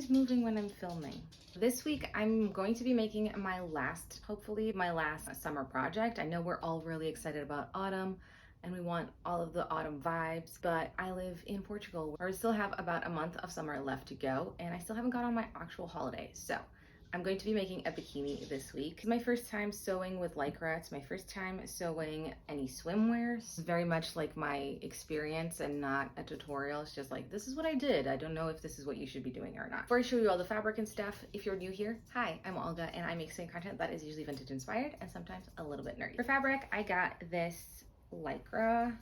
always moving when I'm filming. This week, I'm going to be making my last, hopefully my last summer project. I know we're all really excited about autumn and we want all of the autumn vibes, but I live in Portugal where we still have about a month of summer left to go and I still haven't got on my actual holidays. So I'm going to be making a bikini this week. It's my first time sewing with Lycra. It's my first time sewing any swimwears. It's very much like my experience and not a tutorial. It's just like, this is what I did. I don't know if this is what you should be doing or not. Before I show you all the fabric and stuff, if you're new here, hi, I'm Olga and I make sewing content that is usually vintage inspired and sometimes a little bit nerdy. For fabric, I got this Lycra.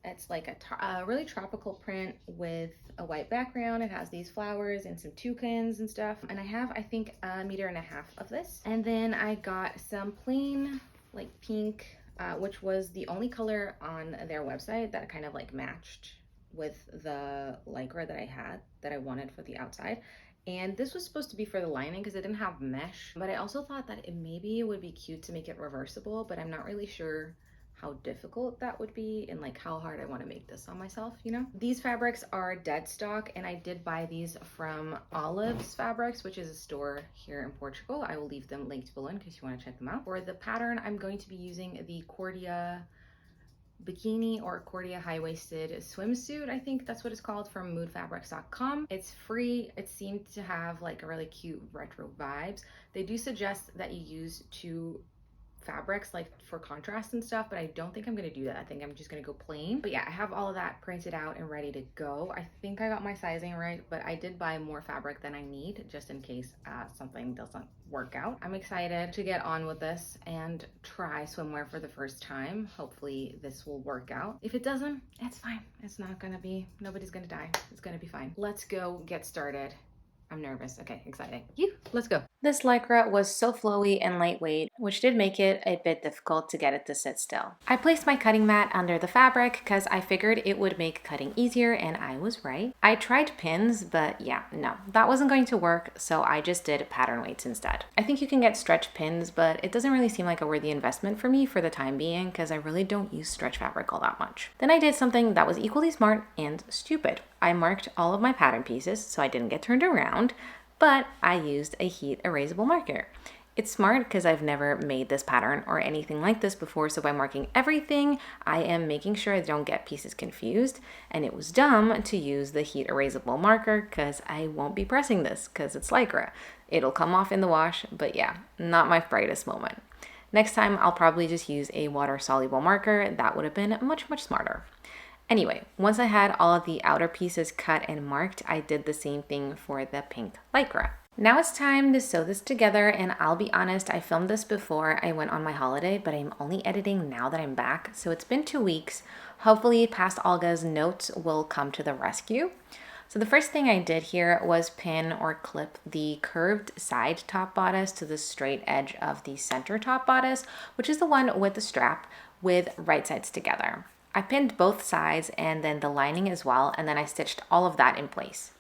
It's like a really tropical print with a white background. It has these flowers and some toucans and stuff. And I have, I think, 1.5 meters of this. And then I got some plain like pink, which was the only color on their website that kind of like matched with the Lycra that I had, that I wanted for the outside. And this was supposed to be for the lining because it didn't have mesh. But I also thought that maybe it would be cute to make it reversible, but I'm not really sure how difficult that would be and like how hard I want to make this on myself, you know? These fabrics are dead stock and I did buy these from Olive's Fabrics, which is a store here in Portugal. I will leave them linked below in case you want to check them out. For the pattern, I'm going to be using the Cordia Bikini or Cordia high-waisted swimsuit. I think that's what it's called, from moodfabrics.com. It's free. It seemed to have like a really cute retro vibes. They do suggest that you use two fabrics like for contrast and stuff, but I don't think I'm gonna do that. I think I'm just gonna go plain. But yeah, I have all of that printed out and ready to go. I think I got my sizing right, but I did buy more fabric than I need just in case something doesn't work out. I'm excited to get on with this and try swimwear for the first time. Hopefully this will work out. If it doesn't, it's fine. It's not gonna be, nobody's gonna die. It's gonna be fine. Let's go get started. I'm nervous. Okay, exciting. Let's go. This Lycra was so flowy and lightweight, which did make it a bit difficult to get it to sit still. I placed my cutting mat under the fabric because I figured it would make cutting easier, and I was right. I tried pins, but yeah, no, that wasn't going to work, so I just did pattern weights instead. I think you can get stretch pins, but it doesn't really seem like a worthy investment for me for the time being because I really don't use stretch fabric all that much. Then I did something that was equally smart and stupid. I marked all of my pattern pieces so I didn't get turned around, but I used a heat erasable marker. It's smart because I've never made this pattern or anything like this before, so by marking everything, I am making sure I don't get pieces confused, and it was dumb to use the heat erasable marker because I won't be pressing this because it's Lycra. It'll come off in the wash, but yeah, not my brightest moment. Next time, I'll probably just use a water-soluble marker. That would have been much, much smarter. Anyway, once I had all of the outer pieces cut and marked, I did the same thing for the pink Lycra. Now it's time to sew this together, and I'll be honest, I filmed this before I went on my holiday, but I'm only editing now that I'm back, so it's been 2 weeks. Hopefully past Olga's notes will come to the rescue. So the first thing I did here was pin or clip the curved side top bodice to the straight edge of the center top bodice, which is the one with the strap, with right sides together. I pinned both sides and then the lining as well, and then I stitched all of that in place.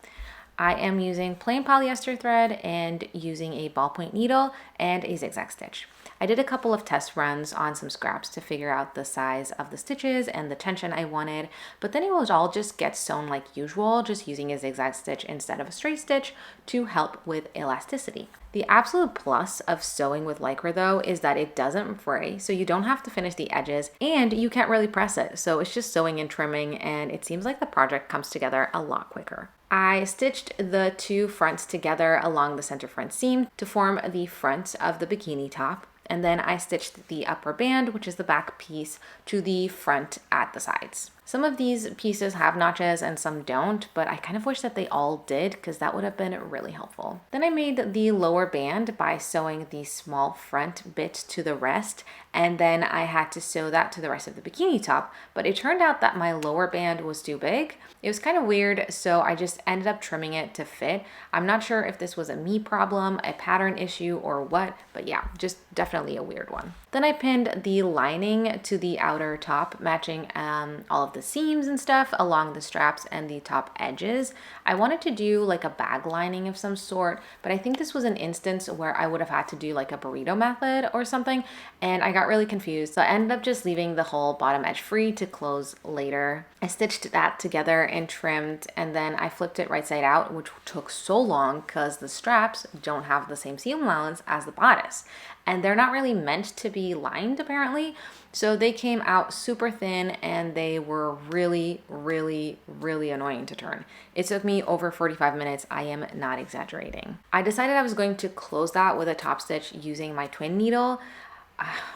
I am using plain polyester thread and using a ballpoint needle and a zigzag stitch. I did a couple of test runs on some scraps to figure out the size of the stitches and the tension I wanted, but then it will all just get sewn like usual, just using a zigzag stitch instead of a straight stitch to help with elasticity. The absolute plus of sewing with Lycra though is that it doesn't fray, so you don't have to finish the edges and you can't really press it, so it's just sewing and trimming, and it seems like the project comes together a lot quicker. I stitched the two fronts together along the center front seam to form the front of the bikini top, and then I stitched the upper band, which is the back piece, to the front at the sides. Some of these pieces have notches and some don't, but I kind of wish that they all did because that would have been really helpful. Then I made the lower band by sewing the small front bit to the rest, and then I had to sew that to the rest of the bikini top, but it turned out that my lower band was too big. It was kind of weird, so I just ended up trimming it to fit. I'm not sure if this was a me problem, a pattern issue, or what, but yeah, just definitely a weird one. Then I pinned the lining to the outer top, matching all of the seams and stuff along the straps and the top edges. I wanted to do like a bag lining of some sort, but I think this was an instance where I would have had to do like a burrito method or something, and I got really confused. So I ended up just leaving the whole bottom edge free to close later. I stitched that together and trimmed, and then I flipped it right side out, which took so long because the straps don't have the same seam allowance as the bodice, and they're not really meant to be lined apparently. So they came out super thin and they were really, really, really annoying to turn. It took me over 45 minutes. I am not exaggerating. I decided I was going to close that with a top stitch using my twin needle.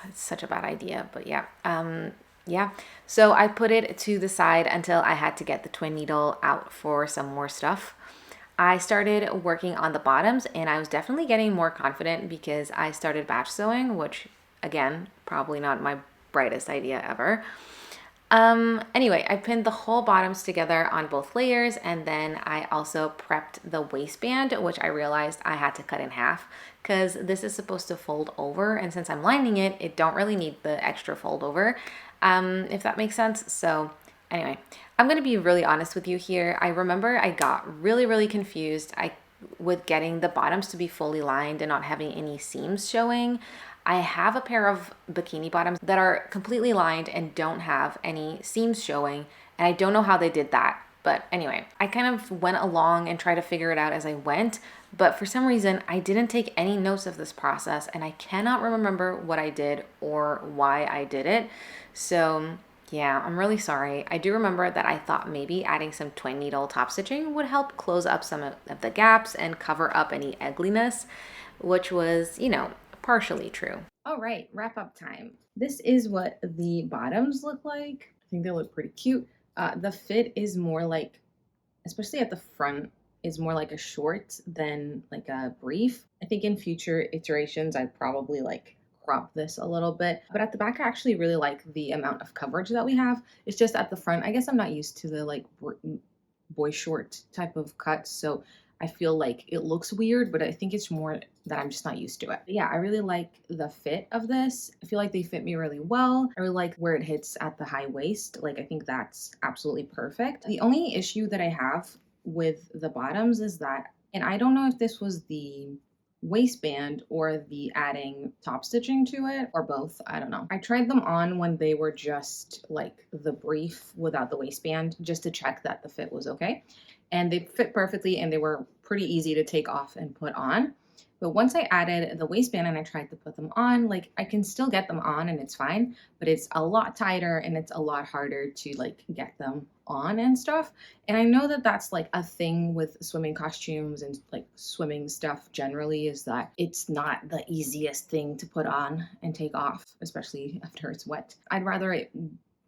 It's such a bad idea, but yeah. So I put it to the side until I had to get the twin needle out for some more stuff. I started working on the bottoms, and I was definitely getting more confident because I started batch sewing, which again, probably not my brightest idea ever. Anyway, I pinned the whole bottoms together on both layers, and then I also prepped the waistband, which I realized I had to cut in half because this is supposed to fold over, and since I'm lining it, it don't really need the extra fold over, if that makes sense. So anyway, I'm going to be really honest with you here. I remember I got really, really confused with getting the bottoms to be fully lined and not having any seams showing. I have a pair of bikini bottoms that are completely lined and don't have any seams showing, and I don't know how they did that. But anyway, I kind of went along and tried to figure it out as I went, but for some reason I didn't take any notes of this process, and I cannot remember what I did or why I did it. So yeah, I'm really sorry. I do remember that I thought maybe adding some twin needle top stitching would help close up some of the gaps and cover up any eggliness, which was, partially true. All right, wrap up time. This is what the bottoms look like. I think they look pretty cute. The fit is more like, especially at the front, is more like a short than like a brief. I think in future iterations, I'd probably like crop this a little bit, but at the back, I actually really like the amount of coverage that we have. It's just at the front, I guess I'm not used to the like boy short type of cuts, so I feel like it looks weird, but I think it's more that I'm just not used to it. But yeah, I really like the fit of this. I feel like they fit me really well. I really like where it hits at the high waist. Like, I think that's absolutely perfect. The only issue that I have with the bottoms is that, and I don't know if this was the waistband or the adding top stitching to it or both, I don't know. I tried them on when they were just like the brief without the waistband just to check that the fit was okay, and they fit perfectly and they were pretty easy to take off and put on. But once I added the waistband and I tried to put them on, like, I can still get them on and it's fine, but it's a lot tighter and it's a lot harder to like get them on and stuff. And I know that that's like a thing with swimming costumes and like swimming stuff generally, is that it's not the easiest thing to put on and take off, especially after it's wet. I'd rather it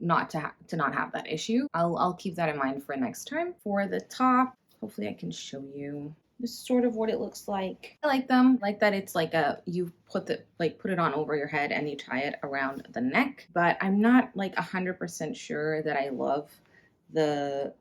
not to not have that issue. I'll keep that in mind for next time. For the top, hopefully I can show you. This is sort of what it looks like. I like them. I like that it's like you put it on over your head and you tie it around the neck. But I'm not like 100% sure that I love the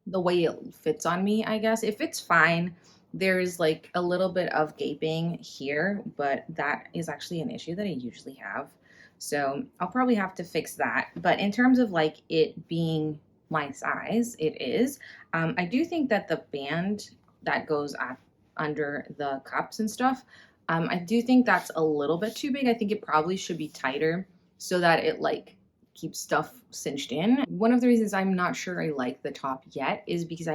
way it fits on me, I guess. It fits fine. There's like a little bit of gaping here, but that is actually an issue that I usually have. So I'll probably have to fix that. But in terms of like it being my size, it is. I do think that the band that goes up under the cups and stuff, I do think that's a little bit too big. I think it probably should be tighter so that it like keeps stuff cinched in. One of the reasons I'm not sure I like the top yet is because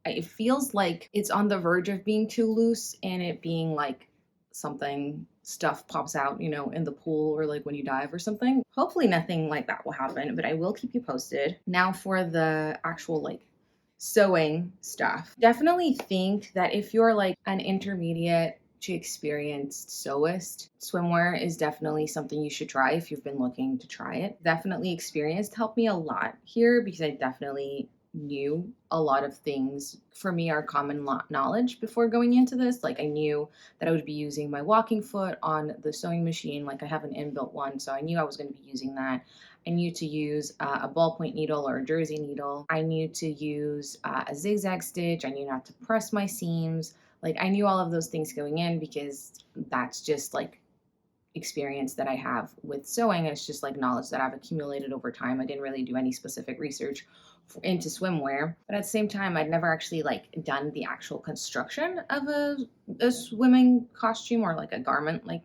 it feels like it's on the verge of being too loose and it being like stuff pops out, in the pool or like when you dive or something. Hopefully nothing like that will happen, but I will keep you posted. Now for the actual like sewing stuff. Definitely think that if you're like an intermediate to experienced sewist, swimwear is definitely something you should try if you've been looking to try it. Definitely experienced helped me a lot here because I definitely knew a lot of things for me are common knowledge before going into this. Like, I knew that I would be using my walking foot on the sewing machine. Like, I have an inbuilt one, so I knew I was going to be using that. I knew to use a ballpoint needle or a jersey needle. I knew to use a zigzag stitch. I knew not to press my seams. Like, I knew all of those things going in because that's just like experience that I have with sewing. It's just like knowledge that I've accumulated over time. I didn't really do any specific research into swimwear, but at the same time, I'd never actually like done the actual construction of a swimming costume or like a garment, like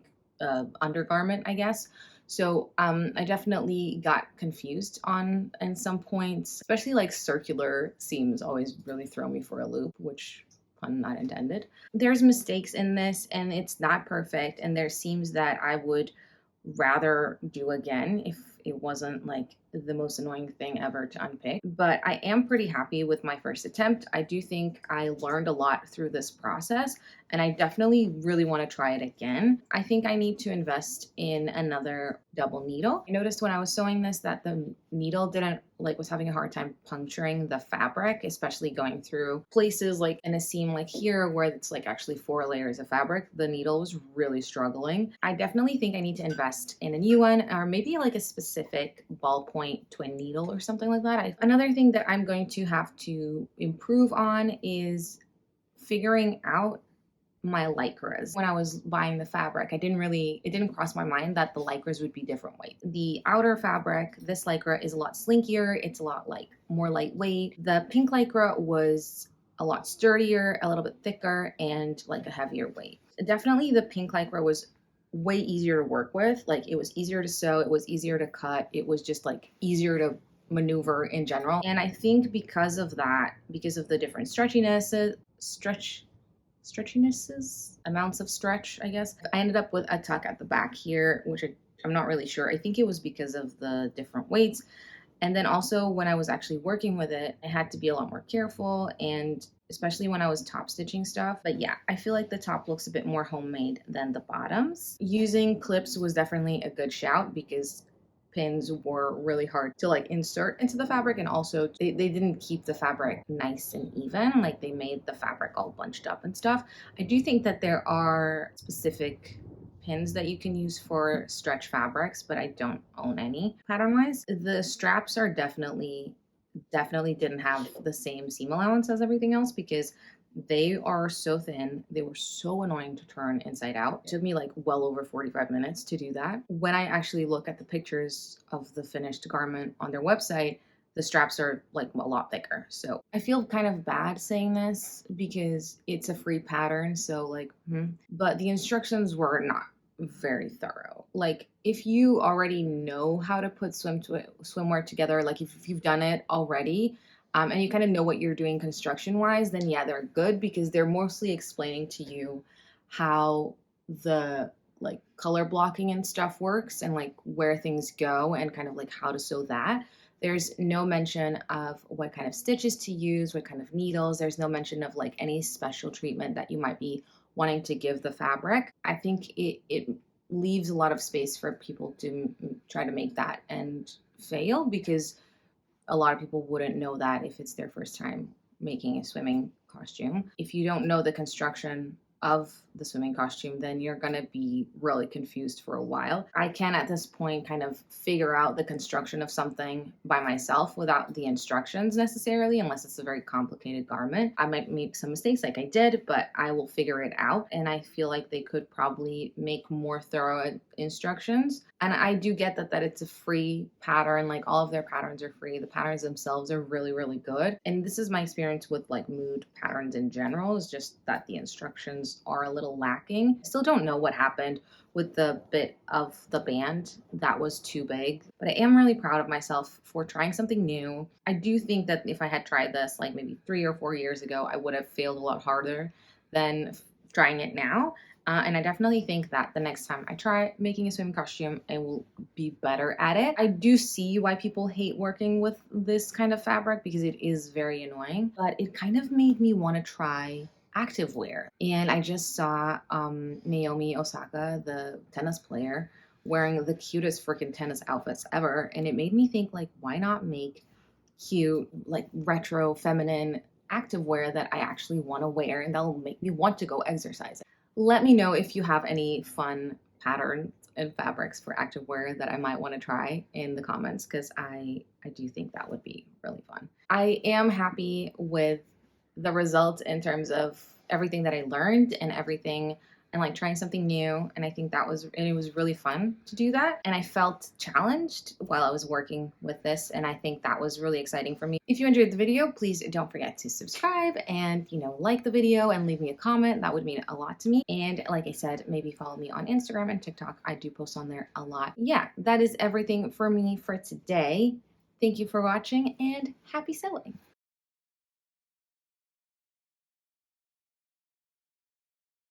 undergarment, I guess. So I definitely got confused on in some points, especially like circular seams always really throw me for a loop, which pun not intended. There's mistakes in this and it's not perfect, and there's seams that I would rather do again if it wasn't like the most annoying thing ever to unpick. But I am pretty happy with my first attempt. I do think I learned a lot through this process, and I definitely really want to try it again. I think I need to invest in another double needle. I noticed when I was sewing this that the needle was having a hard time puncturing the fabric, especially going through places like in a seam like here where it's like actually 4 layers of fabric. The needle was really struggling. I definitely think I need to invest in a new one, or maybe like a specific ballpoint twin needle or something like that. Another thing that I'm going to have to improve on is figuring out my lycras. When I was buying the fabric, it didn't cross my mind that the lycras would be different weight. The outer fabric, this lycra is a lot slinkier. It's a lot like more lightweight. The pink lycra was a lot sturdier, a little bit thicker, and like a heavier weight. Definitely the pink lycra was way easier to work with. Like it was easier to sew, it was easier to cut, it was just like easier to maneuver in general. And I think because of that, because of the different stretchinesses, amounts of stretch, I guess, I ended up with a tuck at the back here, which I'm not really sure. I think it was because of the different weights. And then also when I was actually working with it, I had to be a lot more careful, and especially when I was top stitching stuff. But yeah, I feel like the top looks a bit more homemade than the bottoms. Using clips was definitely a good shout because pins were really hard to like insert into the fabric, and also they didn't keep the fabric nice and even. Like they made the fabric all bunched up and stuff. I do think that there are specific pins that you can use for stretch fabrics, but I don't own any pattern wise. The straps are definitely didn't have the same seam allowance as everything else because they are so thin. They were so annoying to turn inside out. It took me like well over 45 minutes to do that. When I actually look at the pictures of the finished garment on their website, the straps are like a lot thicker. So I feel kind of bad saying this because it's a free pattern. So like, but the instructions were not very thorough. Like if you already know how to put swimwear together, like if you've done it already, and you kind of know what you're doing construction wise, then yeah, they're good because they're mostly explaining to you how the like color blocking and stuff works and like where things go and kind of like how to sew that. There's no mention of what kind of stitches to use, what kind of needles. There's no mention of like any special treatment that you might be wanting to give the fabric. I think it leaves a lot of space for people to try to make that and fail because a lot of people wouldn't know that if it's their first time making a swimming costume. If you don't know the construction of the swimming costume, then you're going to be really confused for a while. I can at this point kind of figure out the construction of something by myself without the instructions necessarily, unless it's a very complicated garment. I might make some mistakes like I did, but I will figure it out. And I feel like they could probably make more thorough instructions. And I do get that it's a free pattern. Like all of their patterns are free. The patterns themselves are really, really good. And this is my experience with like mood patterns in general, is just that the instructions are a little lacking. I still don't know what happened with the bit of the band that was too big, but I am really proud of myself for trying something new. I do think that if I had tried this like maybe 3 or 4 years ago, I would have failed a lot harder than trying it now. And I definitely think that the next time I try making a swim costume, I will be better at it. I do see why people hate working with this kind of fabric because it is very annoying, but it kind of made me want to try activewear. And I just saw Naomi Osaka, the tennis player, wearing the cutest freaking tennis outfits ever. And it made me think, like, why not make cute, like retro, feminine activewear that I actually want to wear and that'll make me want to go exercise. Let me know if you have any fun patterns and fabrics for activewear that I might want to try in the comments, because I do think that would be really fun. I am happy with the results in terms of everything that I learned and everything and like trying something new. And I think it was really fun to do that. And I felt challenged while I was working with this. And I think that was really exciting for me. If you enjoyed the video, please don't forget to subscribe and, like the video and leave me a comment. That would mean a lot to me. And like I said, maybe follow me on Instagram and TikTok. I do post on there a lot. Yeah, that is everything for me for today. Thank you for watching and happy sewing.